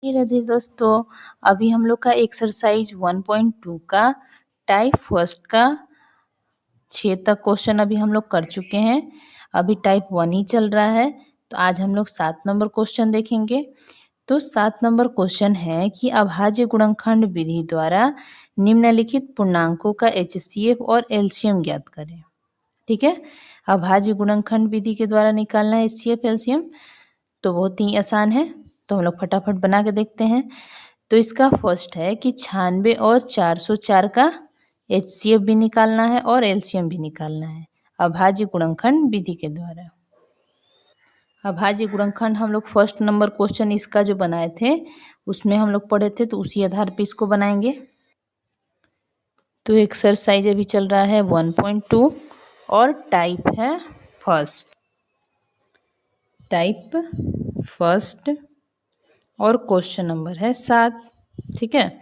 राधे दोस्तों, अभी हम लोग का एक्सरसाइज 1.2 का टाइप फर्स्ट का 6 तक क्वेश्चन अभी हम लोग कर चुके हैं। अभी टाइप 1 ही चल रहा है। तो आज हम लोग 7 नंबर क्वेश्चन देखेंगे। तो 7 नंबर क्वेश्चन है कि अभाज्य गुणनखंड विधि द्वारा निम्नलिखित पूर्णांकों का एचसीएफ और एलसीएम ज्ञात करें। ठीक है, अभाज्य गुणनखंड विधि के द्वारा निकालना है एचसीएफ एलसीएम। तो बहुत ही आसान है, तो हम लोग फटाफट बना के देखते हैं। तो इसका फर्स्ट है कि 96 और 404 का एचसीएफ भी निकालना है और एलसीएम भी निकालना है अभाज्य गुणनखंड विधि के द्वारा। अभाज्य गुणनखंड हम लोग फर्स्ट नंबर क्वेश्चन इसका जो बनाए थे उसमें हम लोग पढ़े थे, तो उसी आधार पे इसको बनाएंगे। तो एक्सरसाइज अभी चल रहा है 1.2 और टाइप है फर्स्ट। टाइप फर्स्ट और क्वेश्चन नंबर है 7। ठीक है,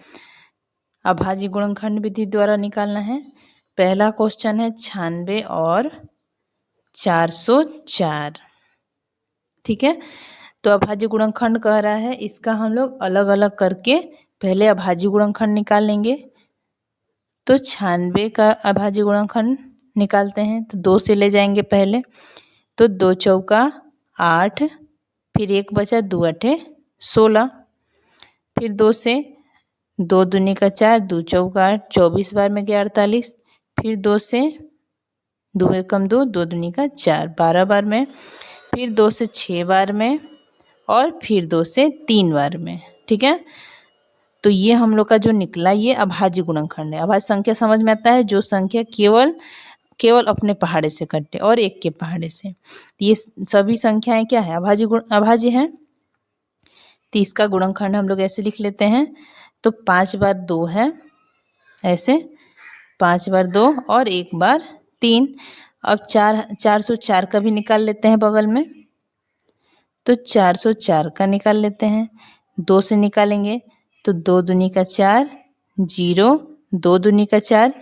अभाज्य गुणनखंड विधि द्वारा निकालना है। पहला क्वेश्चन है 96 और 404। ठीक है, तो अभाज्य गुणनखंड कह रहा है, इसका हम लोग अलग अलग करके पहले अभाज्य गुणनखंड निकाल लेंगे। तो 96 का अभाज्य गुणनखंड निकालते हैं, तो 2 से ले जाएंगे पहले। तो 2 चौका 8, फिर 1 बचा 2 अठे 16, फिर 2 से 2 दूनी का 4, 2 चौका 8, 24 बार में गया 48, फिर 2 से 2 एकम 2, 2 दूनी का 4, 12 बार में, फिर 2 से 6 बार में और फिर 2 से 3 बार में। ठीक है, तो ये हम लोग का जो निकला ये अभाज्य गुणनखंड है। अभाज्य संख्या समझ में आता है जो संख्या केवल अपने पहाड़े से कटे और एक के पहाड़े से। ये सभी संख्याएं क्या है, अभाज्य हैं। तो इसका गुणनखंड हम लोग ऐसे लिख लेते हैं। तो 5 बार 2 है, ऐसे 5 बार 2 और 1 बार 3। अब 404 का भी निकाल लेते हैं बगल में। तो 404 का निकाल लेते हैं, 2 से निकालेंगे तो 2 दूनी का 4, 0, 2 दूनी का 4,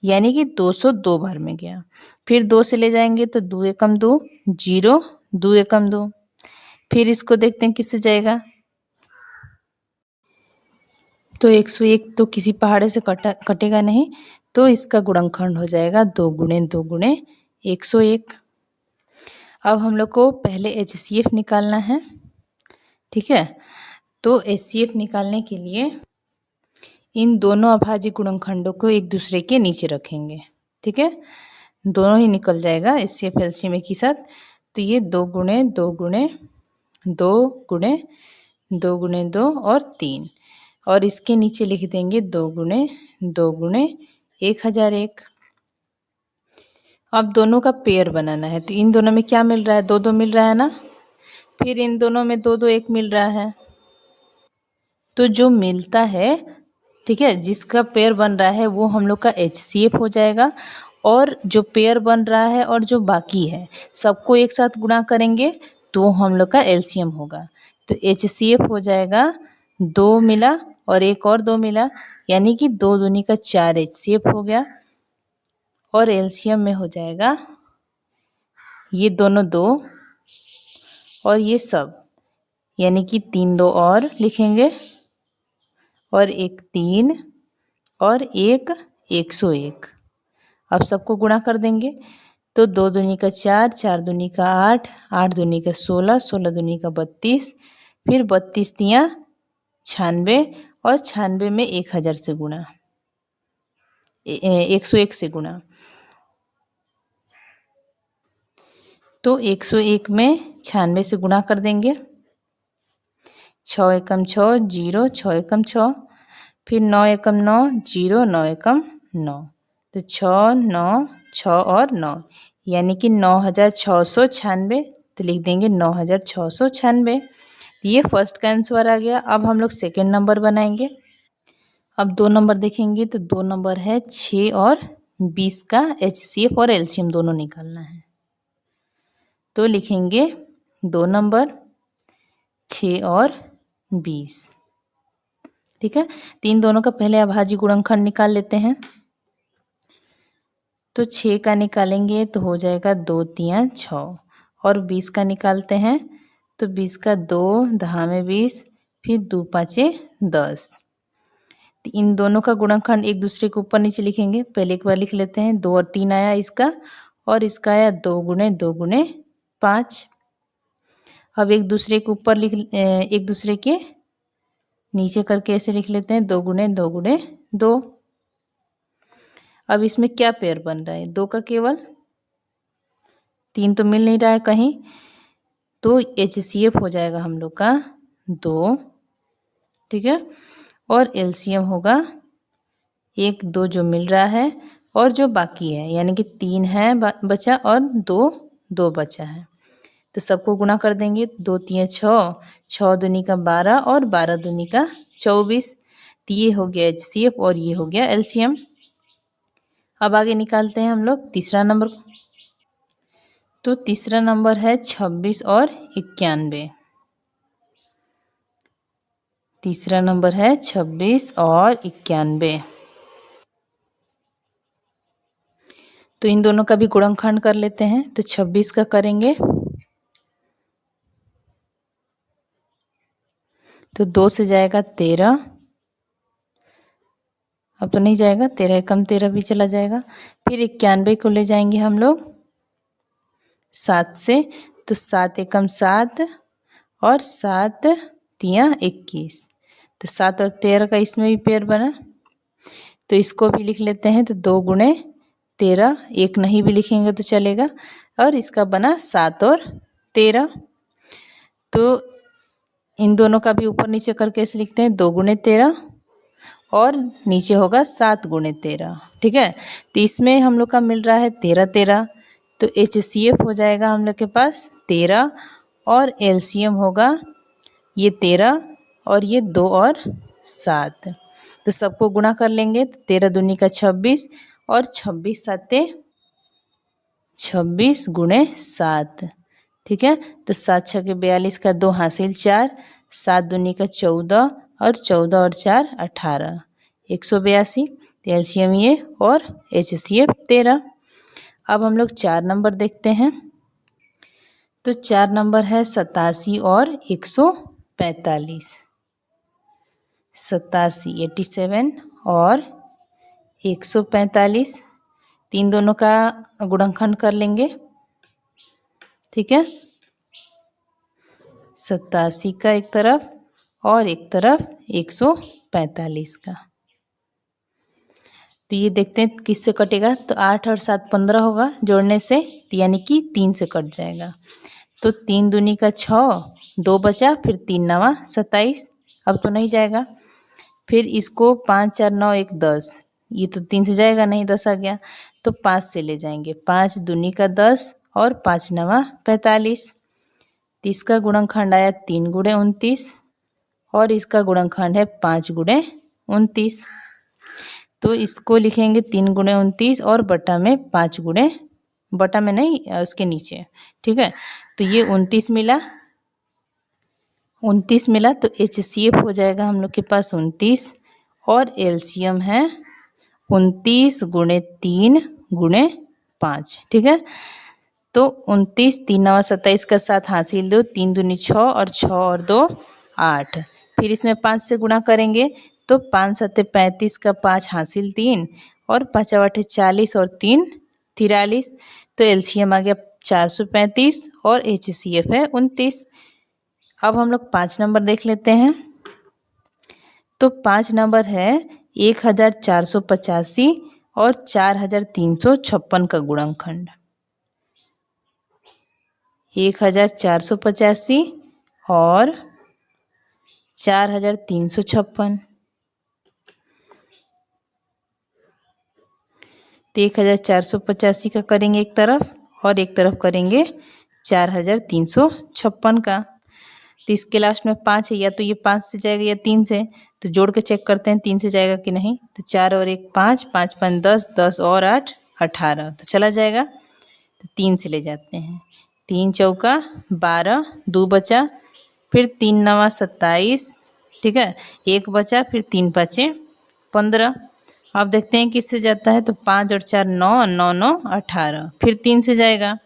यानी कि 202 बार में गया। फिर 2 से ले जाएंगे तो 2 एकम 2, 0, 2 एकम 2। फिर इसको देखते हैं किससे जाएगा। तो 101 तो किसी पहाड़े से कटेगा नहीं, तो इसका गुणनखंड हो जाएगा 2 गुणे 2 गुणे 101। अब हम लोग को पहले एचसीएफ निकालना है। ठीक है, तो एचसीएफ निकालने के लिए इन दोनों अभाज्य गुणनखंडों को एक दूसरे के नीचे रखेंगे। ठीक है, दोनों ही निकल जाएगा एचसीएफ एलसीएम एक ही साथ। तो ये 2 गुणे 2 गुणे 2 गुणे 2 गुणे 2 और 3, और इसके नीचे लिख देंगे 2 गुणे 2 गुणे 1001। अब दोनों का पेयर बनाना है, तो इन दोनों में क्या मिल रहा है, 2 2 मिल रहा है ना। फिर इन दोनों में 2 2 1 मिल रहा है। तो जो मिलता है, ठीक है, जिसका पेयर बन रहा है वो हम लोग का एचसीएफ हो जाएगा। और जो पेयर बन रहा है और जो बाकी है सबको एक साथ गुणा करेंगे तो हम लोग का एलसीएम होगा। तो एचसीएफ हो जाएगा 2 मिला और एक और 2 मिला, यानी कि 2 दूनी का 4 एचसीएफ हो गया। और एलसीएम में हो जाएगा ये दोनों 2 और ये सब, यानी कि 3 2 और लिखेंगे और 1 3 और 1 101। अब सबको गुणा कर देंगे। तो 2 दूनी का 4, 4 दूनी का 8, 8 दूनी का 16, 16 दूनी का 32, फिर 32 तियाँ 96 और 96 में 1000 से गुणा, 101 से गुणा। तो 101 में 96 से गुणा कर देंगे। 6 एकम 6, 0, 6 एकम 6, फिर 9 एकम 9, 0, 9 एकम 9। तो 6 9 6 और 9, यानी कि 9696। तो लिख देंगे 9696। ये फर्स्ट का आंसर आ गया। अब हम लोग सेकेंड नंबर बनाएंगे। अब 2 नंबर देखेंगे, तो 2 नंबर है 6 और 20 का एचसीएफ और एलसीएम दोनों निकालना है। तो लिखेंगे 2 नंबर 6 और 20। ठीक है, तो इन दोनों का पहले अभाज्य गुणनखंड निकाल लेते हैं। तो 6 का निकालेंगे तो हो जाएगा 2 तियाँ 6, और 20 का निकालते हैं तो 20 का 2 दहा में 20, फिर 2 पाँचे 10। तो इन दोनों का गुणनखंड एक दूसरे के ऊपर नीचे लिखेंगे। पहले एक बार लिख लेते हैं। 2 और 3 आया इसका, और इसका आया 2 गुणे 2 गुणे 5। अब एक दूसरे के ऊपर एक दूसरे के नीचे करके ऐसे लिख लेते हैं। 2 गुणे 2 गुणे 2। अब इसमें क्या पेयर बन रहा है? 2 का केवल, 3 तो मिल नहीं रहा है कहीं, तो HCF हो जाएगा हम लोग का 2, ठीक है। और LCM होगा 1 2 जो मिल रहा है, और जो बाकी है यानी कि 3 है बचा, और 2 2 बचा है। तो सबको गुणा कर देंगे। 2 3 6, 6 दूनी का 12, और 12 दूनी का 24। तो ये हो गया HCF और ये हो गया LCM। अब आगे निकालते हैं हम लोग तीसरा नंबर। तो तीसरा नंबर है 26 और 91। तीसरा नंबर है 26 और 91। तो इन दोनों का भी गुणनखंड कर लेते हैं। तो 26 का करेंगे तो 2 से जाएगा 13, अब तो नहीं जाएगा, 13 कम 13 भी चला जाएगा। फिर 91 को ले जाएंगे हम लोग 7 से, तो 7 एकम 7, और 7 तिया 21। तो 7 और 13 का इसमें भी पेयर बना, तो इसको भी लिख लेते हैं। तो 2 गुणे 13, एक नहीं भी लिखेंगे तो चलेगा, और इसका बना 7 और 13। तो इन दोनों का भी ऊपर नीचे करके ऐसे लिखते हैं। 2 गुणे 13, और नीचे होगा 7 गुणे 13, ठीक है। तो इसमें हम लोग का मिल रहा है 13 13, तो HCF हो जाएगा हम लोग के पास 13, और LCM होगा ये 13, और ये 2 और 7। तो सबको गुणा कर लेंगे। 13 दूनी का 26, और 26 साते 26 गुणे 7, ठीक है। तो 7 छके 42 का 2 हासिल 4, 7 दूनी का 14, और 14 और 4 18, 182। तो LCM ये, और HCF 13। अब हम लोग 4 नंबर देखते हैं। तो 4 नंबर है 87 और 145। 87 और 145, तीन दोनों का गुणनखंड कर लेंगे, ठीक है। 87 का एक तरफ, और एक तरफ 145 का। तो ये देखते हैं किससे कटेगा। तो 8 और 7 15 होगा जोड़ने से, तो यानी कि 3 से कट जाएगा। तो 3 दूनी का 6, 2 बचा, फिर 3 नवा 27, अब तो नहीं जाएगा। फिर इसको 5 4 9 1 10, ये तो 3 से जाएगा नहीं, 10 आ गया, तो 5 से ले जाएंगे। 5 दूनी का 10, और 5 नवा 45। तो इसका गुणनखंड आया 3 गुणे 29, और इसका गुणनखंड है 5 गुणे 29। तो इसको लिखेंगे 3 गुणे 29, और बटा में 5 गुणे, बटा में नहीं उसके नीचे, ठीक है। तो ये 29 मिला, 29 मिला। तो HCF हो जाएगा हम लोग के पास 29, और LCM है 29 गुणे 3 गुणे 5, ठीक है। तो 29 3 नवा 27 का 7 हासिल 2, 3 दूनी 6, और 6 और 2 8। फिर इसमें 5 से गुणा करेंगे, तो 5 7 35 का 5 हासिल 3, और 5 8 40, और 3 43। तो LCM आ गया 435, और HCF है 29। अब हम लोग 5 नंबर देख लेते हैं। तो 5 नंबर है 1485 और 4356 का गुणनखंड। 1485 और 4356। तो 1485 का करेंगे एक तरफ, और एक तरफ करेंगे 4356 का। तो इसके लास्ट में 5 है, या तो ये 5 से जाएगा या 3 से, तो जोड़ के चेक करते हैं 3 से जाएगा कि नहीं। तो 4 और 1 5, 5 5 10, 10 और 8 18, तो चला जाएगा। तो 3 से ले जाते हैं। 3 चौका 12, 2 बचा, फिर 3 नवा 27, ठीक है, 1 बचा, फिर 3 पाँचे 15। अब देखते हैं किससे जाता है। तो 5 और 4 9, 9 9 18, फिर 3 से जाएगा।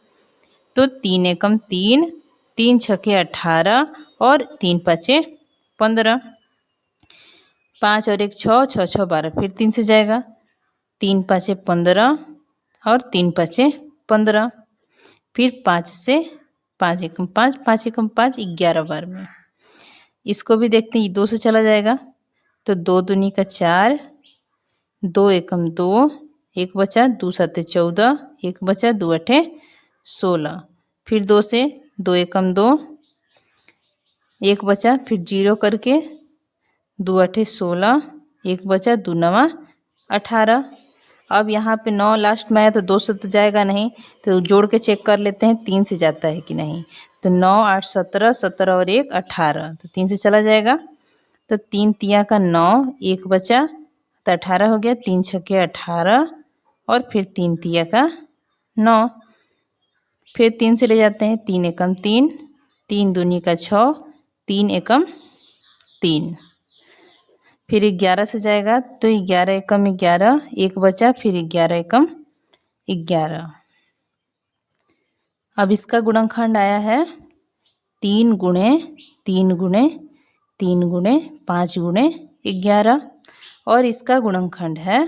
तो 3 एकम 3, 3 छके 18, और 3 पाँचे 15, 5 और 1 6, 6 6 12, फिर 3 से जाएगा, 3 5 15 और 3 5 15, फिर 5 से 5 एकम 5, 5 एकम 5, 11 बार में। इसको भी देखते हैं, 2 से चला जाएगा तो 2 दूनी का 4, 2 एकम 2, 1 बचा, 2 7 14, 1 बचा, 2 8 16, फिर 2 से 2 एकम 2, 1 बचा, फिर 0 करके 2 8 16, 1 बचा, 2 9 18। अब यहाँ पे 9 लास्ट में आया तो 2 से तो जाएगा नहीं, तो जोड़ के चेक कर लेते हैं 3 से जाता है कि नहीं। तो 9 8 17, 17 और 1 18, तो 3 से चला जाएगा। तो 3 तिया का 9, 1 बचा तो 18 हो गया, 3 छक्के 18 और फिर 3 तिया का 9, फिर 3 से ले जाते हैं, 3 एकम 3, 3 दूनी का 6, 3 एकम 3, फिर 11 से जाएगा तो 11 एकम 11, 1 बचा, फिर 11 एकम 11। अब इसका गुणनखंड आया है 3 गुणे 3 गुणे 3 गुणे 5 गुणे 11, और इसका गुणनखंड है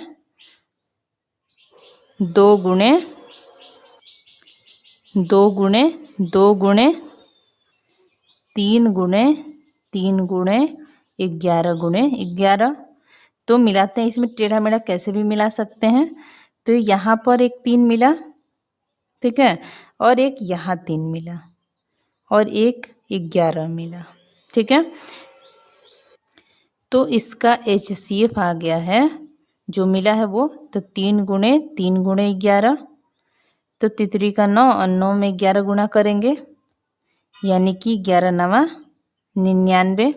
2 गुणे 2 गुणे 2 गुणे 3 गुणे 3 गुणे 11 गुणे 11। तो मिलाते हैं, इसमें टेढ़ा मेढ़ा कैसे भी मिला सकते हैं। तो यहाँ पर एक 3 मिला, ठीक है, और एक यहाँ 3 मिला और एक 11 मिला, ठीक है। तो इसका HCF आ गया है, जो मिला है वो, तो 3 गुणे 3 गुणे 11, तो तितरी का 9 और 9 में 11 गुणा करेंगे, यानी कि 11 9 99,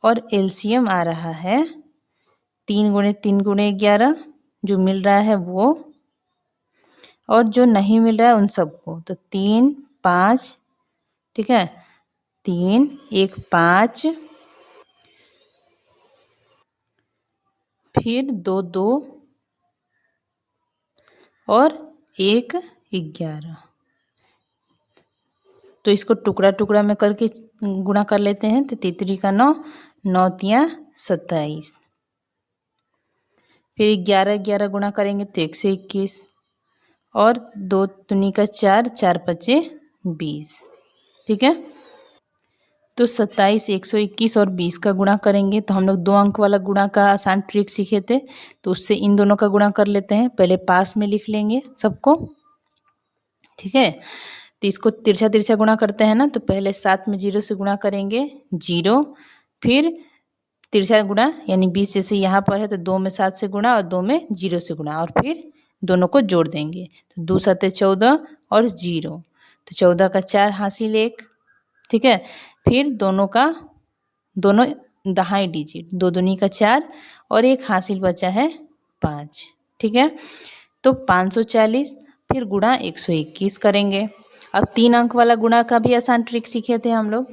और LCM आ रहा है 3 गुणे 3 गुणे 11, जो मिल रहा है वो, और जो नहीं मिल रहा है उन सबको, तो 3 5, ठीक है, 3 1 5, फिर 2 2 और 1 11। तो इसको टुकड़ा टुकड़ा में करके गुणा कर लेते हैं, तो तितरी का 9, 9 तिया 27, फिर 11 11 गुणा करेंगे तो 1 से 21, और 2 दूनी का 4, 4 पचे 20, ठीक है। तो 27 121 और 20 का गुणा करेंगे, तो हम लोग 2 अंक वाला गुणा का आसान ट्रिक सीखे थे, तो उससे इन दोनों का गुणा कर लेते हैं। पहले पास में लिख लेंगे सबको, ठीक है। तो इसको तिरछा तिरछा गुणा करते हैं ना, तो पहले 7 में 0 से गुणा करेंगे 0, फिर तिरछा गुणा यानी 20 जैसे यहाँ पर है तो 2 में 7 से गुणा और 2 में 0 से गुणा, और फिर दोनों को जोड़ देंगे, तो 2 7 14 और 0, तो 14 का 4 हासिल 1, ठीक है। फिर दोनों दहाई डिजिट, 2 दूनी का 4 और 1 हासिल बचा है 5, ठीक है। तो 540, फिर गुणा 121 करेंगे। अब 3 अंक वाला गुणा का भी आसान ट्रिक सीखे थे हम लोग,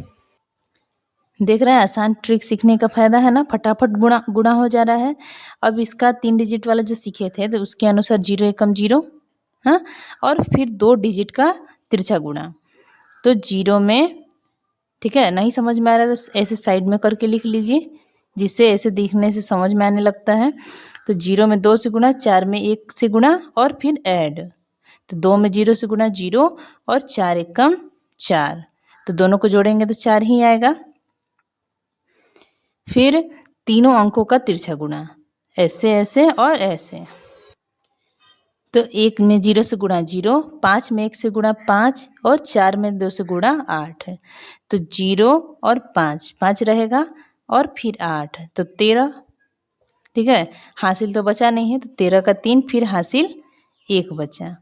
देख रहे हैं, आसान ट्रिक सीखने का फ़ायदा है ना, फटाफट गुणा गुणा हो जा रहा है। अब इसका 3 डिजिट वाला जो सीखे थे तो उसके अनुसार 0 एकम 0, हाँ, और फिर 2 डिजिट का तिरछा गुणा, तो 0 में, ठीक है, नहीं समझ में आ रहा है तो ऐसे साइड में करके लिख लीजिए, जिससे ऐसे दिखने से समझ में आने लगता है। तो 0 में 2 से गुणा, 4 में 1 से गुणा और फिर ऐड, तो 2 में 0 से गुणा 0 और 4 एकम 4, तो दोनों को जोड़ेंगे तो 4 ही आएगा। फिर तीनों अंकों का तिरछा गुणा, ऐसे ऐसे और ऐसे, तो 1 में 0 से गुणा 0, 5 में 1 से गुणा 5 और 4 में 2 से गुणा 8, तो 0 और 5 5 रहेगा और फिर 8, तो 13, ठीक है। हासिल तो बचा नहीं है, तो 13 का 3, फिर हासिल 1 बचा,